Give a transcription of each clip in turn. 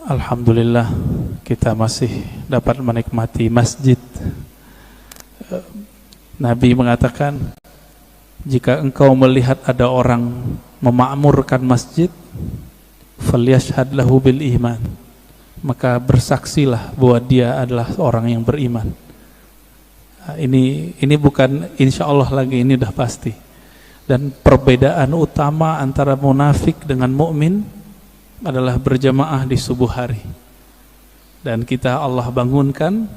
Alhamdulillah kita masih dapat menikmati masjid. Nabi mengatakan, jika engkau melihat ada orang memakmurkan masjid, falyashhad lahu bil iman, maka bersaksilah bahwa dia adalah orang yang beriman. Ini bukan insya Allah lagi, ini udah pasti. Dan perbedaan utama antara munafik dengan mukmin adalah berjamaah di subuh hari. Dan kita Allah bangunkan.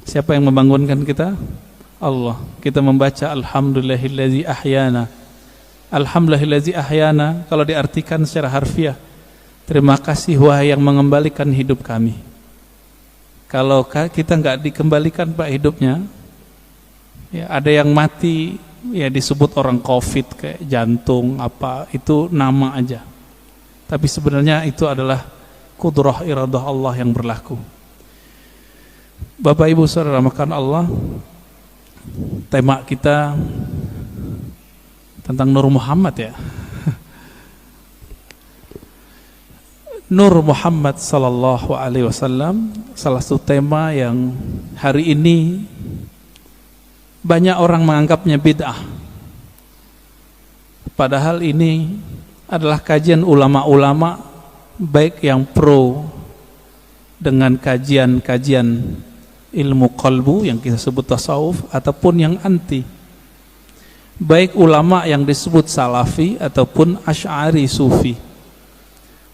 Siapa yang membangunkan kita? Allah. Kita membaca Alhamdulillahillazi ahyana. Alhamdulillahillazi ahyana, kalau diartikan secara harfiah, terima kasih wahai yang mengembalikan hidup kami. Kalau kita nggak dikembalikan Pak hidupnya, ya ada yang mati, ya disebut orang COVID kayak jantung apa, itu nama aja. Tapi sebenarnya itu adalah kudrah iradah Allah yang berlaku. Bapak Ibu Saudara makan Allah, tema kita tentang Nur Muhammad ya. Nur Muhammad sallallahu alaihi wasallam, salah satu tema yang hari ini banyak orang menganggapnya bid'ah. Padahal ini adalah kajian ulama-ulama, baik yang pro dengan kajian-kajian ilmu qalbu yang kita sebut tasawuf, ataupun yang anti, baik ulama yang disebut salafi ataupun asy'ari sufi.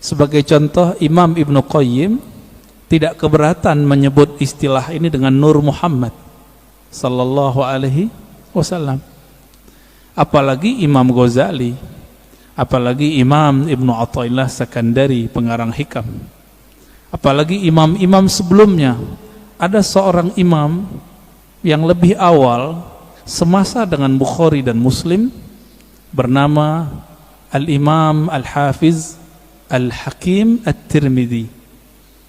Sebagai contoh, Imam Ibnu Qayyim tidak keberatan menyebut istilah ini dengan Nur Muhammad sallallahu alaihi wasallam. Apalagi Imam Ghazali, apalagi Imam Ibnu Athaillah Sakandari, pengarang Hikam, apalagi imam-imam sebelumnya. Ada seorang imam yang lebih awal semasa dengan Bukhari dan Muslim, bernama Al-Imam Al-Hafiz Al-Hakim At-Tirmidzi.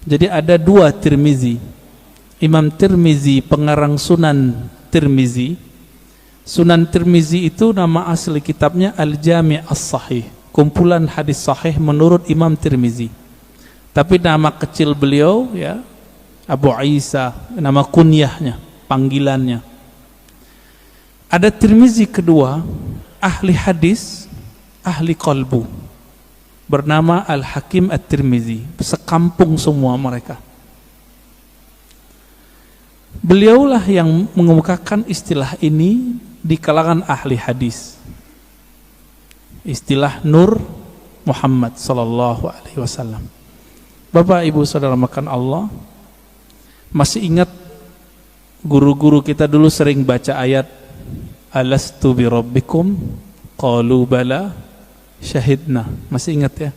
Jadi ada dua Tirmizi. Imam Tirmizi pengarang Sunan Tirmizi. Sunan Tirmizi itu nama asli kitabnya Al-Jami' As-Sahih, kumpulan hadis sahih menurut Imam Tirmizi. Tapi nama kecil beliau ya Abu Isa, nama kunyahnya, panggilannya. Ada Tirmizi kedua, ahli hadis, ahli qalbu, bernama Al-Hakim At-Tirmizi. Sekampung semua mereka. Beliaulah yang mengemukakan istilah ini di kalangan ahli hadis, istilah Nur Muhammad sallallahu alaihi wasallam. Bapak Ibu Saudara makan Allah, masih ingat guru-guru kita dulu sering baca ayat Alastu bi rabbikum qalu bala syahidna. Masih ingat ya?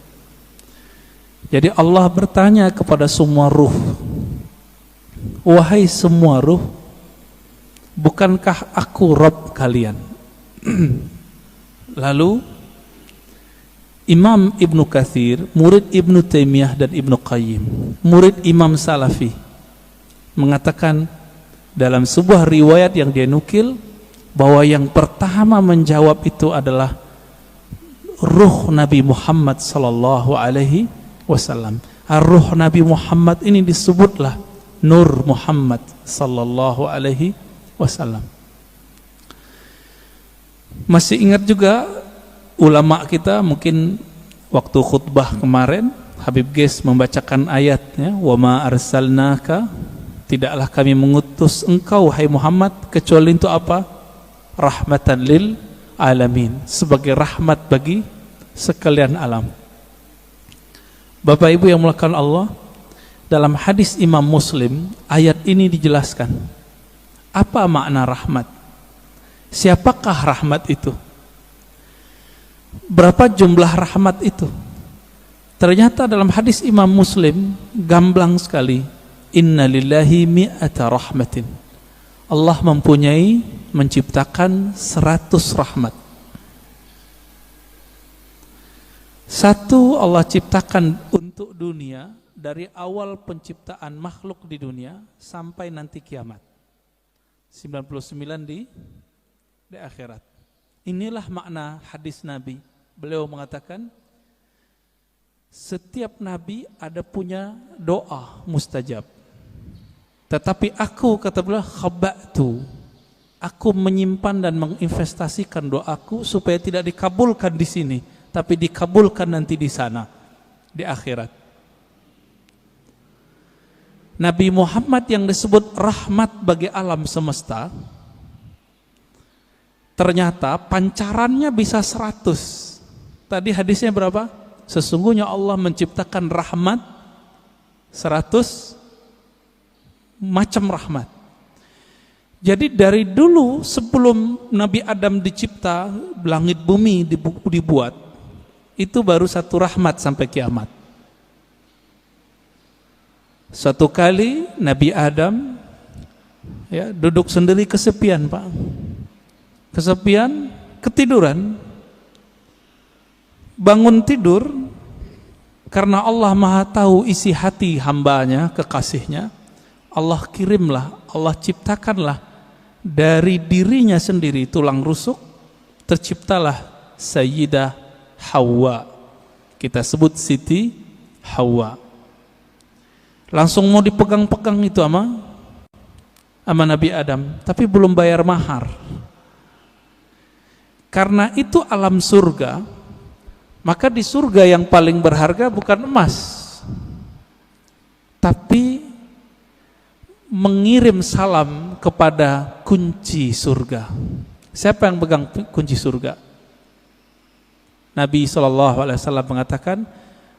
Jadi Allah bertanya kepada semua ruh, wahai semua ruh, bukankah aku Rabb kalian? Lalu Imam Ibnu Katsir, murid Ibnu Taimiyah dan Ibnu Qayyim, murid Imam Salafi, mengatakan dalam sebuah riwayat yang dia nukil bahwa yang pertama menjawab itu adalah ruh Nabi Muhammad sallallahu alaihi wasallam. Ruh Nabi Muhammad ini disebutlah Nur Muhammad sallallahu alaihi wasallam. Masih ingat juga ulama kita, mungkin waktu khutbah kemarin Habib Ges membacakan ayatnya, wa ma arsalnaka, tidaklah kami mengutus engkau wahai Muhammad kecuali untuk apa? Rahmatan lil alamin, sebagai rahmat bagi sekalian alam. Bapak Ibu yang dimuliakan Allah, dalam hadis Imam Muslim ayat ini dijelaskan apa makna rahmat, siapakah rahmat itu, berapa jumlah rahmat itu. Ternyata dalam hadis Imam Muslim gamblang sekali, inna lillahi mi'ata rahmatin, Allah mempunyai, menciptakan 100 rahmat. Satu Allah ciptakan untuk dunia, dari awal penciptaan makhluk di dunia sampai nanti kiamat. 99 di akhirat. Inilah makna hadis Nabi. Beliau mengatakan Setiap nabi ada punya doa mustajab. Tetapi aku, kata beliau, khaba'tu, aku menyimpan dan menginvestasikan doaku supaya tidak dikabulkan di sini, tapi dikabulkan nanti di sana, di akhirat. Nabi Muhammad yang disebut rahmat bagi alam semesta, ternyata pancarannya bisa 100. Tadi hadisnya berapa? Sesungguhnya Allah menciptakan rahmat 100 macam rahmat. Jadi dari dulu sebelum Nabi Adam dicipta, langit bumi dibuat, itu baru satu rahmat sampai kiamat. Suatu kali Nabi Adam duduk sendiri kesepian, Pak. Kesepian, ketiduran. Bangun tidur, karena Allah Maha tahu isi hati hambanya, kekasihnya, Allah kirimlah, Allah ciptakanlah dari dirinya sendiri tulang rusuk, terciptalah Sayyidah Hawa. Kita sebut Siti Hawa. Langsung mau dipegang-pegang itu sama Nabi Adam, tapi belum bayar mahar. Karena itu alam surga. Maka di surga yang paling berharga bukan emas, tapi mengirim salam kepada kunci surga. Siapa yang pegang kunci surga? Nabi SAW mengatakan,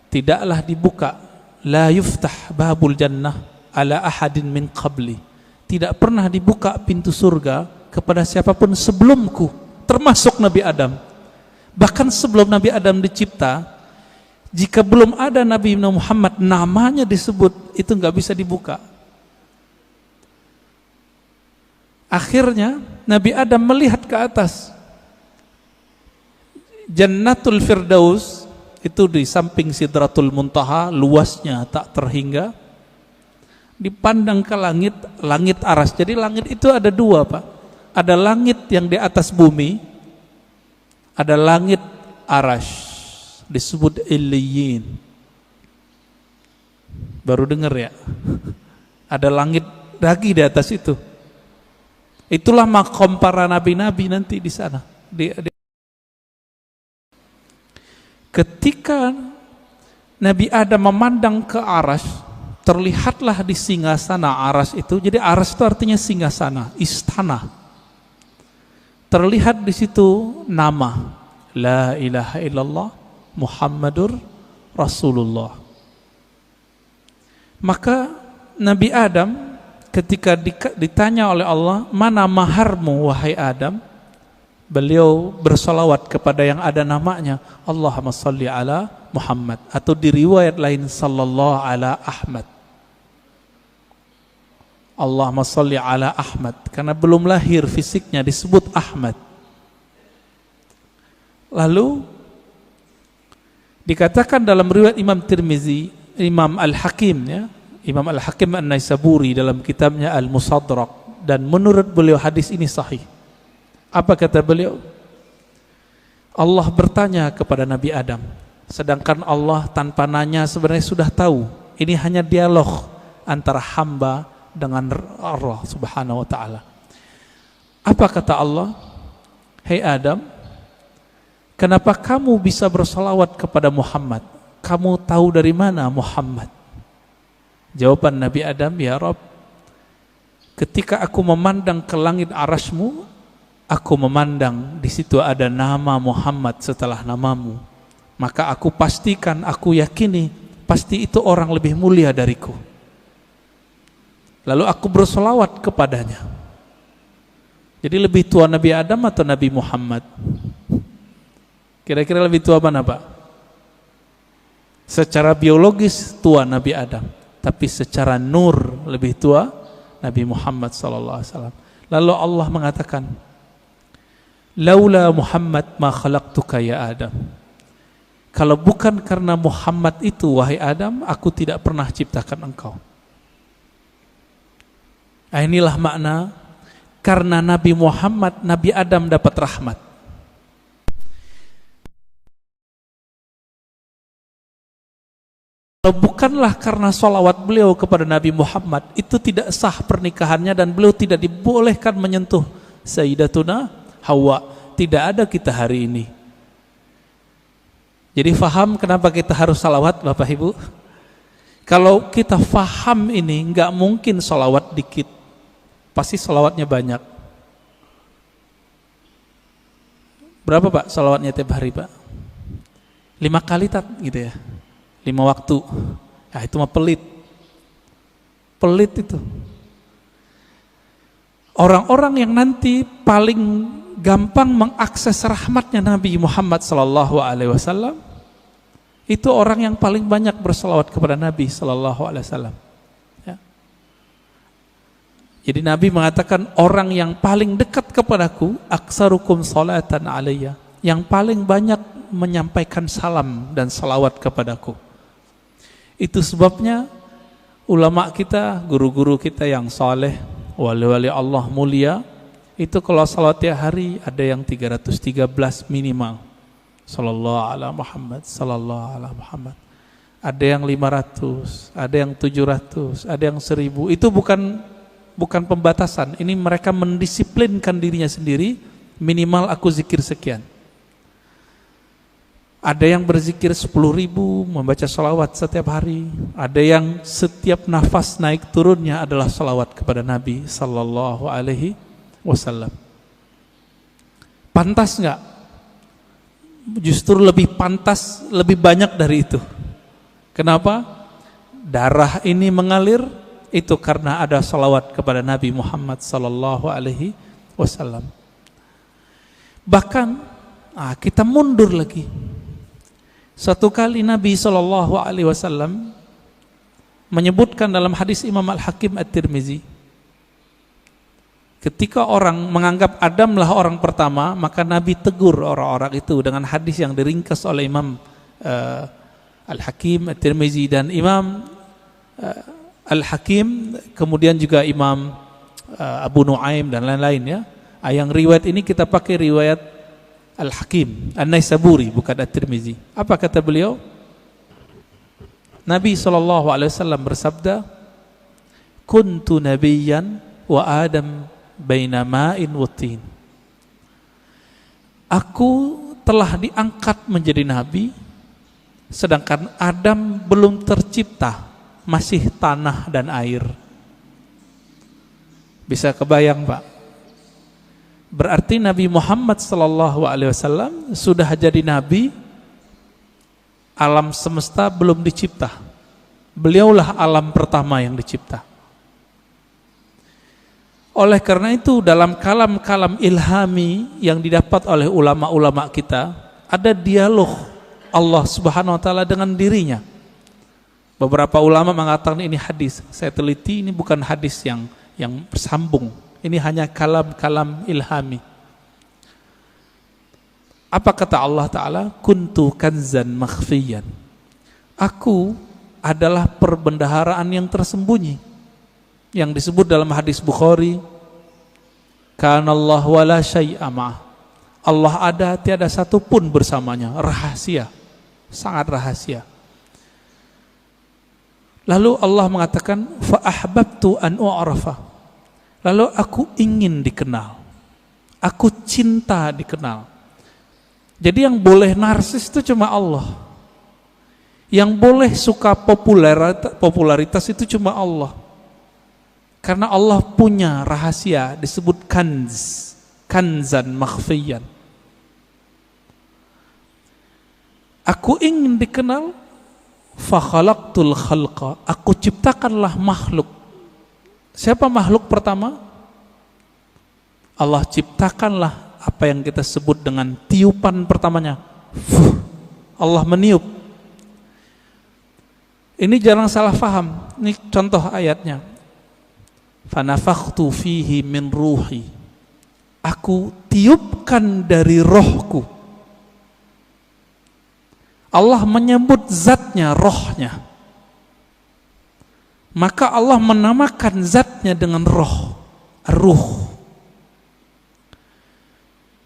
tidaklah dibuka, la yuftah babul jannah ala ahadin min qabli. Tidak pernah dibuka pintu surga kepada siapapun sebelumku, termasuk Nabi Adam. Bahkan sebelum Nabi Adam dicipta, jika belum ada Nabi Muhammad namanya disebut, itu nggak bisa dibuka. Akhirnya Nabi Adam melihat ke atas. Jannatul Firdaus itu di samping Sidratul Muntaha, luasnya tak terhingga. Dipandang ke langit, langit aras. Jadi langit itu ada dua, Pak. Ada langit yang di atas bumi, ada langit arash, disebut Illiyin. Baru dengar ya? Ada langit lagi di atas itu. Itulah makom para nabi-nabi nanti di sana. Ketika Nabi Adam memandang ke arash, terlihatlah di singgasana arash itu. Jadi arash itu artinya singgasana, istana. Terlihat di situ nama La ilaha illallah Muhammadur Rasulullah. Maka Nabi Adam ketika ditanya oleh Allah, mana maharmu wahai Adam? Beliau bersolawat kepada yang ada namanya, Allahumma salli ala Muhammad, atau di riwayat lain sallallahu ala Ahmad. Allahumma salli ala Ahmad, karena belum lahir fisiknya disebut Ahmad. Lalu dikatakan dalam riwayat Imam Tirmizi, Imam Al-Hakim Imam Al-Hakim An-Naisaburi dalam kitabnya Al-Musadrak, dan menurut beliau hadis ini sahih. Apa kata beliau? Allah bertanya kepada Nabi Adam, sedangkan Allah tanpa nanya sebenarnya sudah tahu. Ini hanya dialog antara hamba dengan Allah Subhanahu wa ta'ala. Apa kata Allah? Hei Adam, kenapa kamu bisa bersolawat kepada Muhammad? Kamu tahu dari mana Muhammad? Jawaban Nabi Adam, ya Rabb, ketika aku memandang ke langit arasmu, aku memandang di situ ada nama Muhammad setelah namamu. Maka aku pastikan, aku yakini, pasti itu orang lebih mulia dariku. Lalu aku bersolawat kepadanya. Jadi lebih tua Nabi Adam atau Nabi Muhammad? Kira-kira lebih tua mana, Pak? Secara biologis tua Nabi Adam, tapi secara nur lebih tua Nabi Muhammad SAW. Lalu Allah mengatakan, laula Muhammad ma khalaqtuka ya Adam. Kalau bukan karena Muhammad itu, wahai Adam, aku tidak pernah ciptakan engkau. Inilah makna karena Nabi Muhammad, Nabi Adam dapat rahmat. bukanlah karena sholawat beliau kepada Nabi Muhammad, itu tidak sah pernikahannya dan beliau tidak dibolehkan menyentuh Sayyidatuna Hawa. Tidak ada kita hari ini. Jadi faham kenapa kita harus salawat, Bapak Ibu? Kalau kita faham ini, nggak mungkin salawat dikit, pasti salawatnya banyak. Berapa Pak salawatnya tiap hari Pak? 5 kali tak gitu ya, 5 waktu. Ya itu mah pelit itu. Orang-orang yang nanti paling gampang mengakses rahmatnya Nabi Muhammad SAW itu orang yang paling banyak berselawat kepada Nabi SAW. Ya. Jadi Nabi mengatakan orang yang paling dekat kepadaku aksarukum salatan alayya, yang paling banyak menyampaikan salam dan salawat kepadaku. Itu sebabnya ulama kita, guru-guru kita yang saleh, wali-wali Allah mulia, itu kalau salawat tiap hari ada yang 313 minimal. Sallallahu ala Muhammad, sallallahu ala Muhammad. Ada yang 500, ada yang 700, ada yang 1000. Itu bukan pembatasan. Ini mereka mendisiplinkan dirinya sendiri, minimal aku zikir sekian. Ada yang berzikir 10.000, membaca salawat setiap hari. Ada yang setiap nafas naik turunnya adalah salawat kepada Nabi sallallahu alaihi wasallam. Pantas enggak? Justru lebih pantas, lebih banyak dari itu. Kenapa? Darah ini mengalir itu karena ada salawat kepada Nabi Muhammad sallallahu alaihi wasallam. Bahkan kita mundur lagi. Suatu kali Nabi sallallahu alaihi wasallam menyebutkan dalam hadis Imam Al-Hakim At-Tirmizi, ketika orang menganggap Adamlah orang pertama, maka Nabi tegur orang-orang itu dengan hadis yang diringkas oleh Imam Al-Hakim At-Tirmizi dan Imam Al-Hakim, kemudian juga Imam Abu Nuaim dan lain-lain ya. Yang riwayat ini kita pakai riwayat Al-Hakim An-Naisaburi, bukan At-Tirmizi. Apa kata beliau? Nabi SAW bersabda, kuntu nabiyyan wa Adam baina ma'in wa tin. Aku telah diangkat menjadi nabi, sedangkan Adam belum tercipta, masih tanah dan air. Bisa kebayang Pak? Berarti Nabi Muhammad SAW sudah jadi nabi, alam semesta belum dicipta. Beliaulah alam pertama yang dicipta. Oleh karena itu dalam kalam-kalam ilhami yang didapat oleh ulama-ulama kita, ada dialog Allah Subhanahu wa taala dengan dirinya. Beberapa ulama mengatakan ini hadis. Saya teliti, ini bukan hadis yang bersambung. Ini hanya kalam-kalam ilhami. Apa kata Allah Ta'ala? Kuntu kanzan makhfiyan. Aku adalah perbendaharaan yang tersembunyi. Yang disebut dalam hadis Bukhari, Kanallahu wala syai'a ma'ah. Allah ada, tiada satu pun bersamanya. Rahasia, sangat rahasia. Lalu Allah mengatakan, fa ahbabtu an u'rafa. Lalu aku ingin dikenal, aku cinta dikenal. Jadi yang boleh narsis itu cuma Allah. Yang boleh suka popularitas itu cuma Allah. Karena Allah punya rahasia disebut kanzan makhfiyan. Aku ingin dikenal, fa khalaqtul khalqa. Aku ciptakanlah makhluk. Siapa makhluk pertama? Allah ciptakanlah apa yang kita sebut dengan tiupan pertamanya. Allah meniup. Ini jangan salah faham. Ini contoh ayatnya. Fanafakhtu fihi min ruhi. Aku tiupkan dari rohku. Allah menyebut zatnya, rohnya. Maka Allah menamakan zatnya dengan roh, ruh.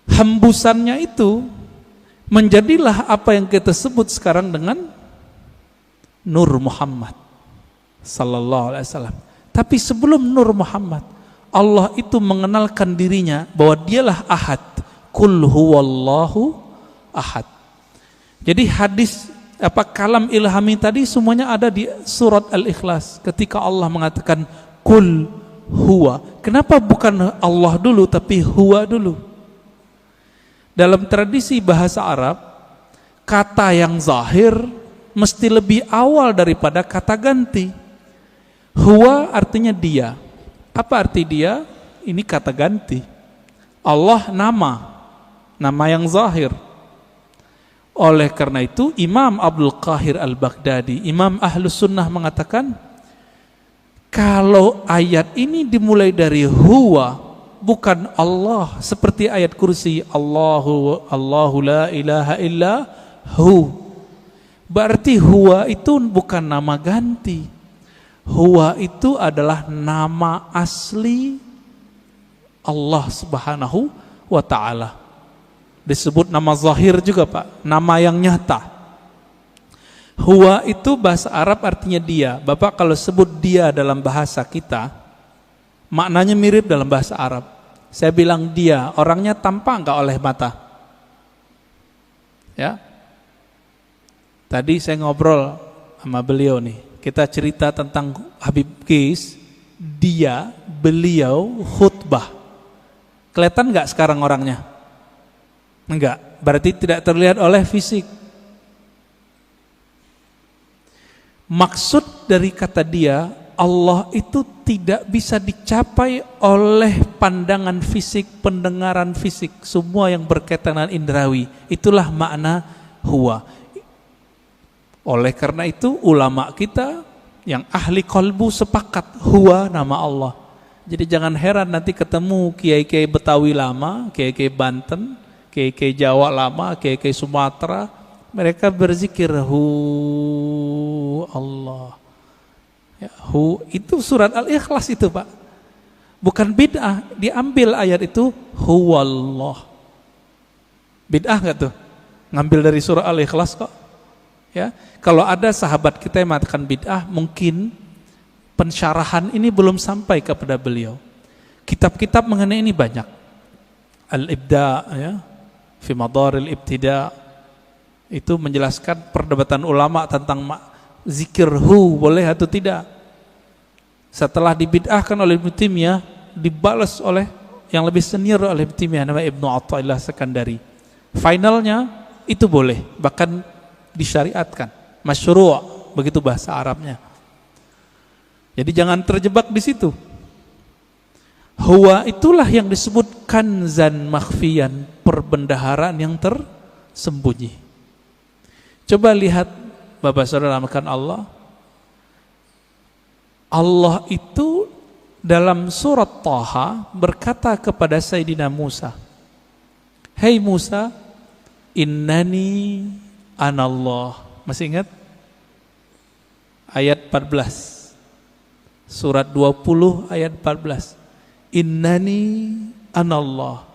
Hembusannya itu menjadilah apa yang kita sebut sekarang dengan Nur Muhammad sallallahu alaihi wasallam. Tapi sebelum Nur Muhammad, Allah itu mengenalkan dirinya bahwa dialah Ahad. Qul huwallahu ahad. Jadi hadis kalam ilhami tadi semuanya ada di surat Al-Ikhlas ketika Allah mengatakan Qul huwa. Kenapa bukan Allah dulu tapi huwa dulu? Dalam tradisi bahasa Arab, kata yang zahir mesti lebih awal daripada kata ganti. Huwa artinya dia. Apa arti dia? Ini kata ganti. Allah nama yang zahir. Oleh karena itu Imam Abdul Qahir Al-Baghdadi, Imam Ahlus Sunnah mengatakan, kalau ayat ini dimulai dari huwa, bukan Allah, seperti ayat kursi Allahu la ilaha illa hu, berarti huwa itu bukan nama ganti. Huwa itu adalah nama asli Allah Subhanahu wa ta'ala. Disebut nama zahir juga Pak, nama yang nyata. Huwa itu bahasa Arab artinya dia. Bapak kalau sebut dia dalam bahasa kita, maknanya mirip dalam bahasa Arab. Saya bilang dia, orangnya tampak enggak oleh mata? Ya. Tadi saya ngobrol sama beliau nih. Kita cerita tentang Habib Qais, dia, beliau khutbah. Kelihatan enggak sekarang orangnya? Enggak, berarti tidak terlihat oleh fisik. Maksud dari kata dia, Allah itu tidak bisa dicapai oleh pandangan fisik, pendengaran fisik, semua yang berkaitan dengan indrawi. Itulah makna huwa. Oleh karena itu ulama kita yang ahli qalbu sepakat huwa nama Allah. Jadi jangan heran nanti ketemu kiai-kiai Betawi lama, kiai-kiai Banten, kiai-kiai Jawa lama, kiai-kiai Sumatera, mereka berzikir hu Allah. Ya, hu itu surat Al-Ikhlas itu Pak. Bukan bid'ah, diambil ayat itu huwallah. Bid'ah enggak tuh? Ngambil dari surah Al-Ikhlas kok. Ya, kalau ada sahabat kita yang mengatakan bid'ah, mungkin pensyarahan ini belum sampai kepada beliau. Kitab-kitab mengenai ini banyak. Al-Ibda ya, fi madaril ibtida, itu menjelaskan perdebatan ulama tentang zikir hu boleh atau tidak. Setelah dibid'ahkan oleh Ibnu Taimiyah, dibalas oleh yang lebih senior oleh Ibnu Taimiyah, namanya Ibnu Athaillah Sekandari. Finalnya itu boleh, bahkan disyariatkan, masyru', begitu bahasa Arabnya. Jadi jangan terjebak di situ. Huwa itulah yang disebut kanzan makhfiyan, perbendaharaan yang tersembunyi. Coba lihat Bapak Saudara amakan Allah. Allah itu dalam surat Thaha berkata kepada Sayyidina Musa, "Hei Musa, innani anallah." Masih ingat? Ayat 14. Surat 20 ayat 14. Innani anallah.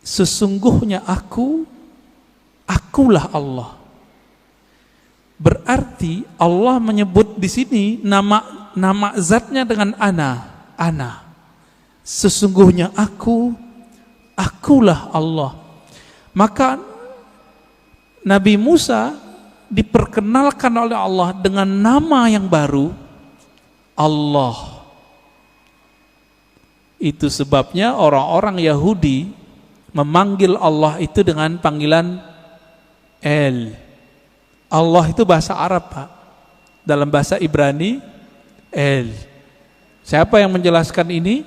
Sesungguhnya akulah Allah. Berarti Allah menyebut di sini nama zatnya dengan ana. Sesungguhnya akulah Allah. Maka Nabi Musa diperkenalkan oleh Allah dengan nama yang baru, Allah. Itu sebabnya orang-orang Yahudi memanggil Allah itu dengan panggilan El. Allah itu bahasa Arab Pak. Dalam bahasa Ibrani El. Siapa yang menjelaskan ini?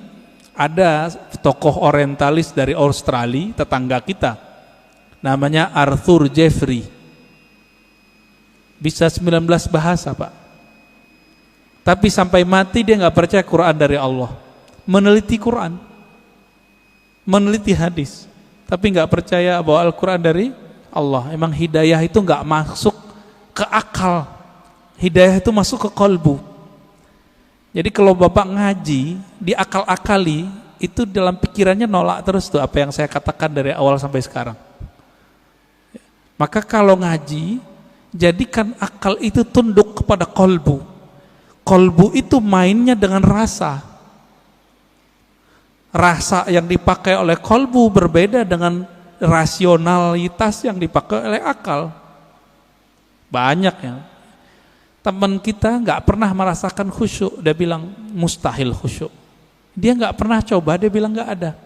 Ada tokoh orientalis dari Australia, tetangga kita, namanya Arthur Jeffrey. Bisa 19 bahasa Pak. Tapi sampai mati dia gak percaya Quran dari Allah. Meneliti Quran, meneliti hadis, tapi gak percaya bahwa Al-Quran dari Allah. Emang hidayah itu gak masuk ke akal, hidayah itu masuk ke qalbu. Jadi kalau Bapak ngaji, diakal-akali, itu dalam pikirannya nolak terus tuh apa yang saya katakan dari awal sampai sekarang. Maka kalau ngaji, Jadikan akal itu tunduk kepada kolbu. Kolbu itu mainnya dengan rasa. Rasa yang dipakai oleh kolbu berbeda dengan rasionalitas yang dipakai oleh akal. Banyak ya. Teman kita nggak pernah merasakan khusyuk, dia bilang mustahil khusyuk. Dia nggak pernah coba, dia bilang nggak ada.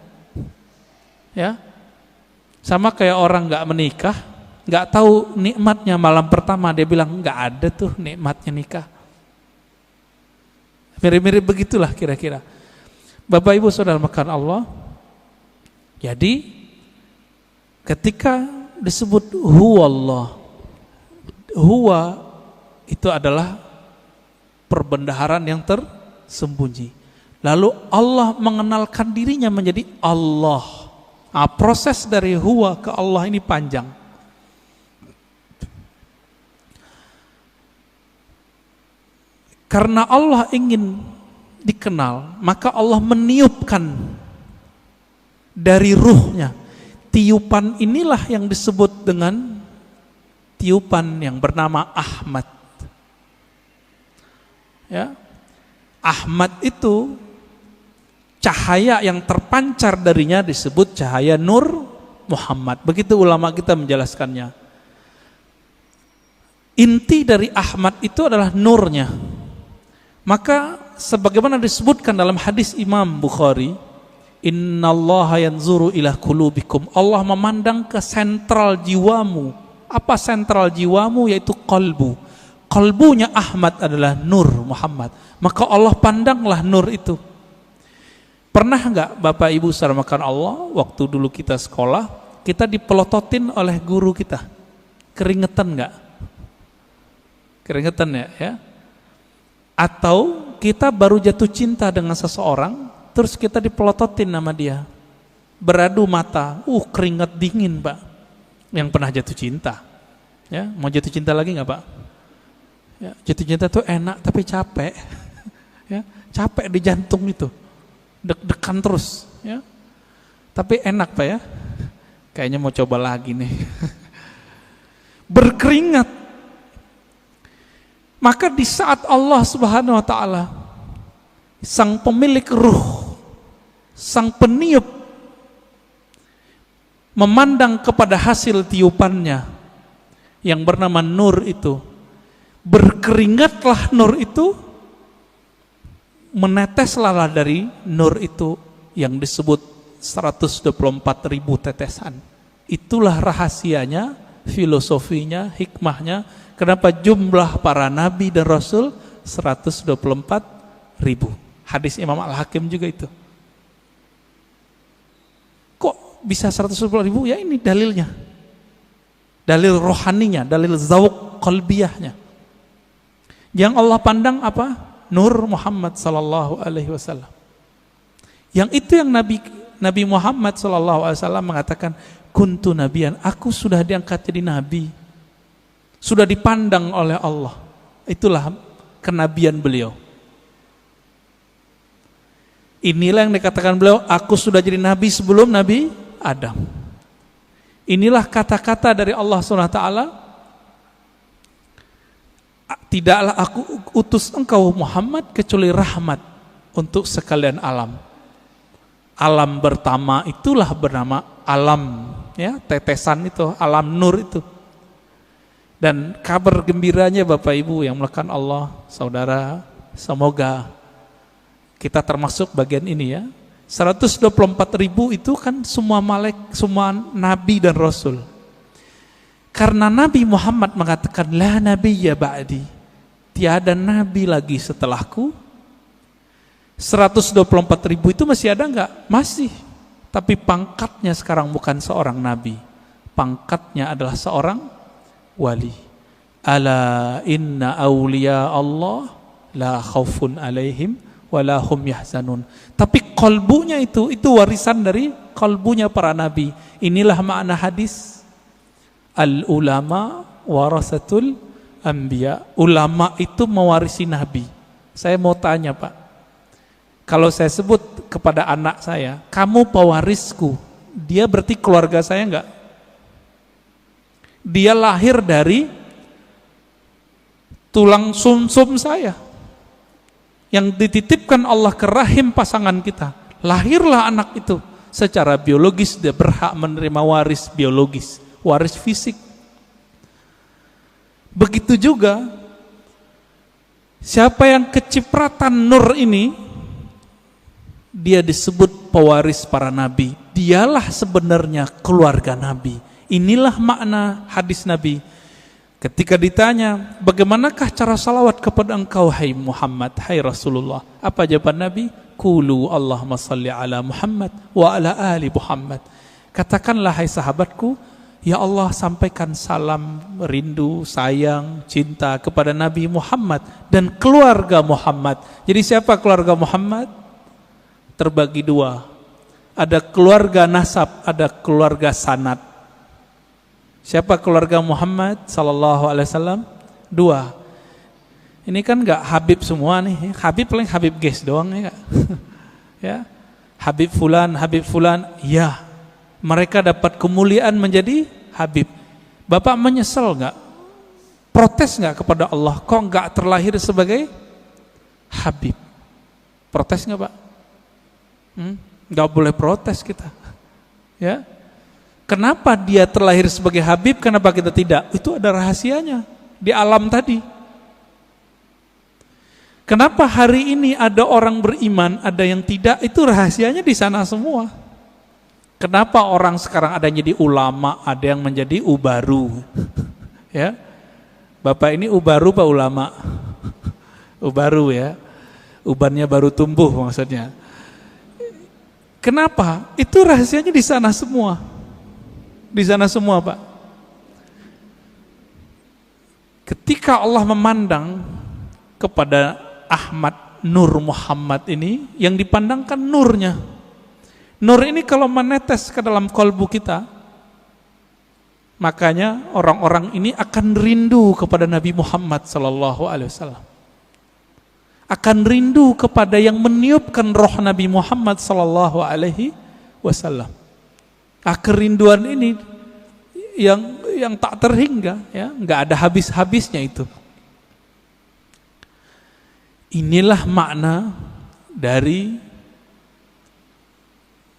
Ya, sama kayak orang nggak menikah, nggak tahu nikmatnya malam pertama, dia bilang nggak ada tuh nikmatnya nikah. Mirip-mirip begitulah kira-kira. Bapak Ibu Saudara makan Allah. Jadi ketika disebut huwallah, huwa itu adalah perbendaharaan yang tersembunyi. Lalu Allah mengenalkan dirinya menjadi Allah. Nah, proses dari huwa ke Allah ini panjang. Karena Allah ingin dikenal, maka Allah meniupkan dari ruhnya. Tiupan inilah yang disebut dengan tiupan yang bernama Ahmad. Ya, Ahmad itu cahaya yang terpancar darinya disebut cahaya Nur Muhammad. Begitu ulama kita menjelaskannya. Inti dari Ahmad itu adalah nurnya. Maka sebagaimana disebutkan dalam hadis Imam Bukhari, innallaha yanzuru ila qulubikum. Allah memandang ke sentral jiwamu. Apa sentral jiwamu? Yaitu qalbu. Qalbunya Ahmad adalah Nur Muhammad. Maka Allah pandanglah nur itu. Pernah enggak Bapak Ibu saudara makan Allah, waktu dulu kita sekolah, kita dipelototin oleh guru kita? Keringetan enggak? Keringetan ya? Atau kita baru jatuh cinta dengan seseorang, terus kita dipelototin nama dia, beradu mata, keringat dingin Pak. Yang pernah jatuh cinta, ya mau jatuh cinta lagi nggak Pak? Ya, jatuh cinta tuh enak tapi capek, ya capek di jantung itu, deg-degan terus, ya. Tapi enak Pak ya, kayaknya mau coba lagi nih, berkeringat. Maka di saat Allah Subhanahu wa Ta'ala, sang pemilik ruh, sang peniup, memandang kepada hasil tiupannya yang bernama nur itu, berkeringatlah nur itu, meneteslah dari nur itu yang disebut 124.000 tetesan. Itulah rahasianya, filosofinya, hikmahnya, kenapa jumlah para nabi dan rasul 124.000. Hadis Imam Al-Hakim juga itu. Kok bisa 124.000? Ya ini dalilnya. Dalil rohaninya, dalil zawq qalbiyahnya. Yang Allah pandang apa? Nur Muhammad sallallahu alaihi wasallam. Yang itu yang Nabi Muhammad sallallahu alaihi wasallam mengatakan, kuntu nabiyan, aku sudah diangkat jadi nabi. Sudah dipandang oleh Allah. Itulah kenabian beliau. Inilah yang dikatakan beliau, aku sudah jadi nabi sebelum Nabi Adam. Inilah kata-kata dari Allah SWT, tidaklah aku utus engkau Muhammad kecuali rahmat untuk sekalian alam. Alam pertama itulah bernama alam, ya, tetesan itu, alam nur itu. Dan kabar gembiranya Bapak Ibu yang melakukan Allah, saudara, semoga kita termasuk bagian ini ya. 124.000 itu kan semua nabi dan rasul. Karena Nabi Muhammad mengatakan la nabiyya ba'di, tiada nabi lagi setelahku. 124.000 itu masih ada enggak? Masih. Tapi pangkatnya sekarang bukan seorang nabi. Pangkatnya adalah seorang wali. Ala inna awliya Allah la khaufun alaihim wala hum yahzanun. Tapi kalbunya itu warisan dari kalbunya para nabi. Inilah makna hadis al ulama warasatul anbiya. Ulama itu mewarisi nabi. Saya mau tanya Pak, kalau saya sebut kepada anak saya, kamu pewarisku, dia berarti keluarga saya enggak? Dia lahir dari tulang sumsum saya yang dititipkan Allah ke rahim pasangan kita. Lahirlah anak itu. Secara biologis dia berhak menerima waris biologis, waris fisik. Begitu juga siapa yang kecipratan nur ini, dia disebut pewaris para nabi. Dialah sebenarnya keluarga nabi. Inilah makna hadis Nabi. Ketika ditanya, bagaimanakah cara salawat kepada engkau hai Muhammad, hai Rasulullah? Apa jawaban Nabi? Qulu Allahumma salli ala Muhammad wa ala ali Muhammad. Katakanlah hai sahabatku, ya Allah sampaikan salam, rindu, sayang, cinta kepada Nabi Muhammad dan keluarga Muhammad. Jadi siapa keluarga Muhammad? Terbagi dua. Ada keluarga nasab, ada keluarga sanad. Siapa keluarga Muhammad sallallahu alaihi wasallam? Dua. Ini kan enggak Habib semua nih. Habib paling Habib Ges doang ya enggak? Ya. Habib fulan, ya. Mereka dapat kemuliaan menjadi Habib. Bapak menyesal enggak? Protes enggak kepada Allah? Kok enggak terlahir sebagai Habib? Protes enggak, Pak? Enggak boleh protes kita. Ya. Kenapa dia terlahir sebagai Habib, kenapa kita tidak? Itu ada rahasianya di alam tadi. Kenapa hari ini ada orang beriman, ada yang tidak? Itu rahasianya di sana semua. Kenapa orang sekarang ada yang jadi ulama, ada yang menjadi ubaru? Ya, Bapak ini ubaru Pak ulama? Ubaru ya, ubannya baru tumbuh maksudnya. Kenapa? Itu rahasianya di sana semua. Di sana semua, Pak. Ketika Allah memandang kepada Ahmad Nur Muhammad ini, yang dipandangkan nurnya. Nur ini kalau menetes ke dalam kalbu kita, makanya orang-orang ini akan rindu kepada Nabi Muhammad sallallahu alaihi wasallam. Akan rindu kepada yang meniupkan roh Nabi Muhammad sallallahu alaihi wasallam. Kerinduan ini yang tak terhingga, ya, nggak ada habis-habisnya itu. Inilah makna dari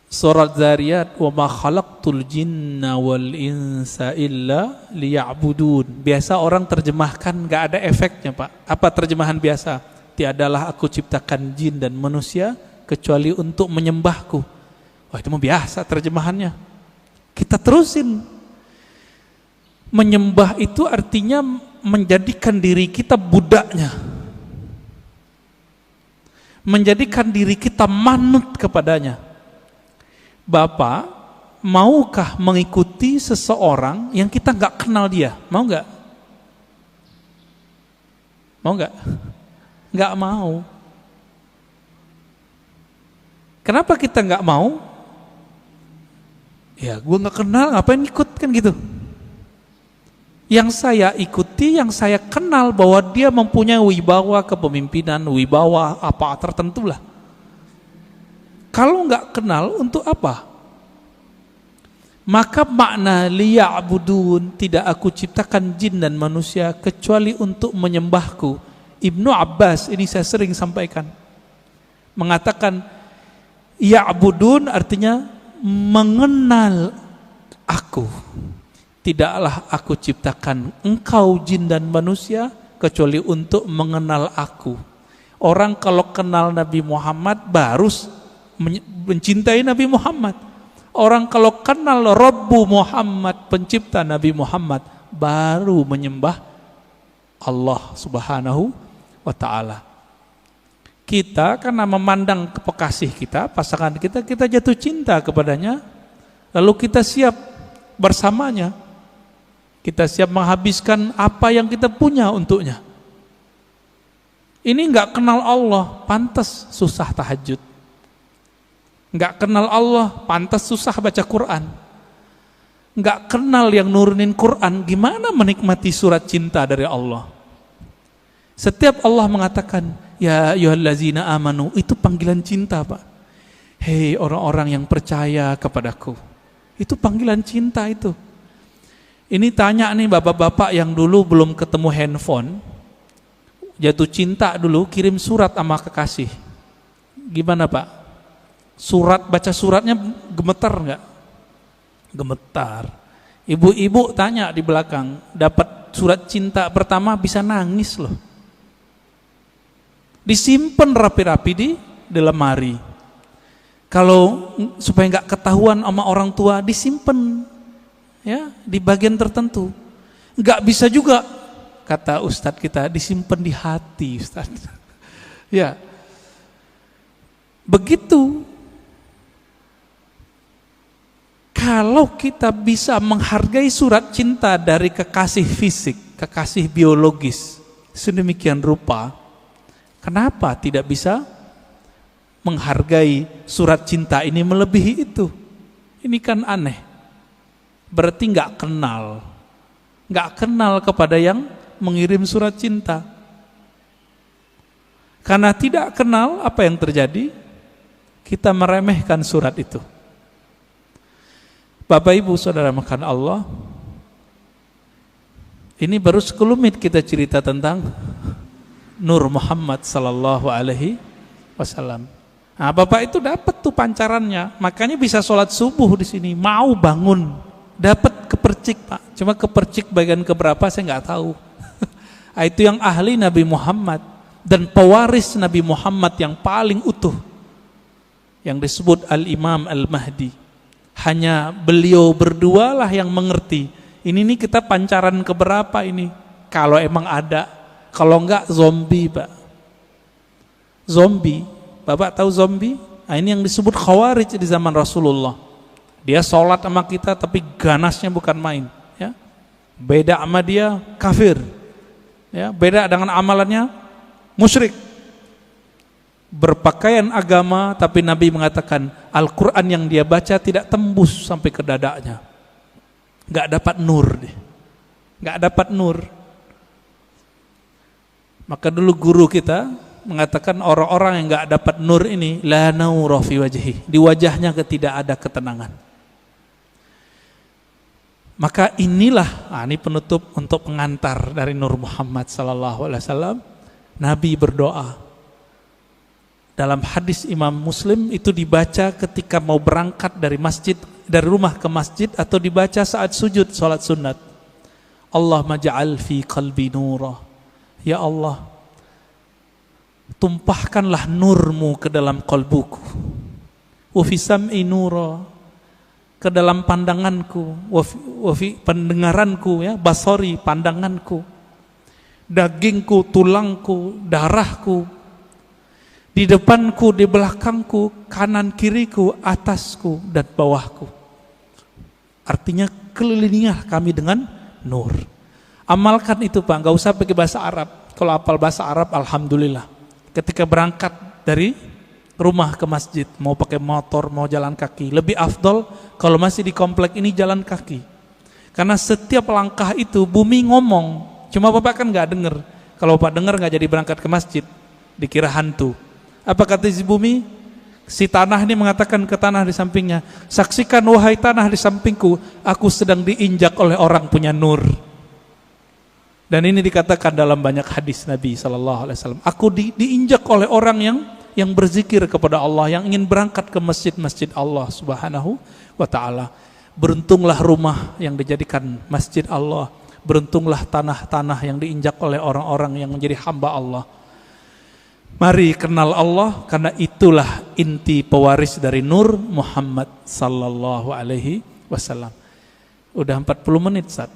surat Zariyat, wa ma khalaqtul jinna wal insa illa liya'budun. Biasa orang terjemahkan nggak ada efeknya, Pak. Apa terjemahan biasa? Tiadalah aku ciptakan jin dan manusia kecuali untuk menyembahku. Wah, itu mah biasa terjemahannya. Kita terusin. Menyembah itu artinya menjadikan diri kita budaknya. Menjadikan diri kita manut kepadanya. Bapak, maukah mengikuti seseorang yang kita nggak kenal dia? Mau nggak? Mau nggak? Nggak mau. Kenapa kita nggak mau? Ya, gue nggak kenal, ngapain ikut kan gitu. Yang saya ikuti, yang saya kenal bahwa dia mempunyai wibawa kepemimpinan, wibawa apa tertentu lah. Kalau nggak kenal, untuk apa? Maka makna liya'budun, tidak aku ciptakan jin dan manusia kecuali untuk menyembahku. Ibnu Abbas, ini saya sering sampaikan, mengatakan ya'budun artinya mengenal aku. Tidaklah aku ciptakan engkau jin dan manusia kecuali untuk mengenal aku. Orang kalau kenal Nabi Muhammad baru mencintai Nabi Muhammad. Orang kalau kenal Rabbu Muhammad, pencipta Nabi Muhammad, baru menyembah Allah Subhanahu wa ta'ala. Kita karena memandang kekasih kita, pasangan kita, kita jatuh cinta kepadanya, lalu kita siap bersamanya, kita siap menghabiskan apa yang kita punya untuknya. Ini nggak kenal Allah, pantas susah tahajud. Nggak kenal Allah, pantas susah baca Quran. Nggak kenal yang nurunin Quran, gimana menikmati surat cinta dari Allah? Setiap Allah mengatakan, ya ayyuhallazina amanu, itu panggilan cinta, Pak. Hei orang-orang yang percaya kepadaku. Itu panggilan cinta itu. Ini tanya nih bapak-bapak yang dulu belum ketemu handphone, jatuh cinta dulu kirim surat sama kekasih. Gimana Pak? Baca suratnya gemetar nggak? Gemetar. Ibu-ibu tanya di belakang, dapat surat cinta pertama bisa nangis loh. Disimpan rapi-rapi di lemari. Kalau supaya nggak ketahuan sama orang tua, disimpan ya di bagian tertentu. Nggak bisa juga, kata Ustadz kita, disimpan di hati, Ustadz. Ya, begitu. Kalau kita bisa menghargai surat cinta dari kekasih fisik, kekasih biologis, sedemikian rupa, kenapa tidak bisa menghargai surat cinta ini melebihi itu? Ini kan aneh. Berarti nggak kenal kepada yang mengirim surat cinta. Karena tidak kenal, apa yang terjadi? Kita meremehkan surat itu. Bapak Ibu Saudara makan Allah, ini baru sekelumit kita cerita tentang Nur Muhammad sallallahu alaihi wasallam. Nah, Bapak itu dapat tuh pancarannya, makanya bisa sholat subuh di sini, mau bangun, dapat kepercik Pak. Cuma kepercik bagian keberapa saya nggak tahu. Itu yang ahli Nabi Muhammad dan pewaris Nabi Muhammad yang paling utuh, yang disebut Al-Imam Al-Mahdi. Hanya beliau berdua lah yang mengerti. Ini nih kita pancaran keberapa ini? Kalau emang ada, kalau enggak zombie Pak. Zombie, Bapak tahu zombie? Nah, ini yang disebut Khawarij di zaman Rasulullah. Dia sholat sama kita tapi ganasnya bukan main. Ya, beda sama dia kafir. Ya, beda dengan amalannya musyrik. Berpakaian agama, tapi Nabi mengatakan Al-Quran yang dia baca tidak tembus sampai ke dadanya. Gak dapat nur deh. Gak dapat nur. Maka dulu guru kita mengatakan orang-orang yang gak dapat nur ini la naura fi wajhi, di wajahnya tidak ada ketenangan. Maka inilah, ini penutup untuk pengantar dari Nur Muhammad sallallahu alaihi wasallam. Nabi berdoa. Dalam hadis Imam Muslim itu dibaca ketika mau berangkat dari masjid, dari rumah ke masjid, atau dibaca saat sujud salat sunat. Allahumma ja'al fi qalbi nura. Ya Allah, tumpahkanlah nurmu ke dalam kalbuku. Wa fi sam'i nura, ke dalam pandanganku. Wa fi pendengaranku, ya, basari, pandanganku. Dagingku, tulangku, darahku. Di depanku, di belakangku, kanan kiriku, atasku, dan bawahku. Artinya kelilingilah kami dengan nur. Amalkan itu Pak, gak usah pakai bahasa Arab. Kalau hafal bahasa Arab, alhamdulillah. Ketika berangkat dari rumah ke masjid, mau pakai motor, mau jalan kaki, lebih afdol kalau masih di komplek ini jalan kaki. Karena setiap langkah itu bumi ngomong. Cuma Bapak kan gak dengar. Kalau Bapak dengar gak jadi berangkat ke masjid, dikira hantu. Apa kata si bumi? Si tanah ini mengatakan ke tanah di sampingnya, saksikan wahai tanah di sampingku, aku sedang diinjak oleh orang punya nur. Dan ini dikatakan dalam banyak hadis Nabi SAW. Aku diinjak oleh orang yang berzikir kepada Allah, yang ingin berangkat ke masjid-masjid Allah Subhanahu wa ta'ala. Beruntunglah rumah yang dijadikan masjid Allah. Beruntunglah tanah-tanah yang diinjak oleh orang-orang yang menjadi hamba Allah. Mari kenal Allah, karena itulah inti pewaris dari Nur Muhammad sallallahu alaihi wasallam. Udah 40 menit, Ustaz.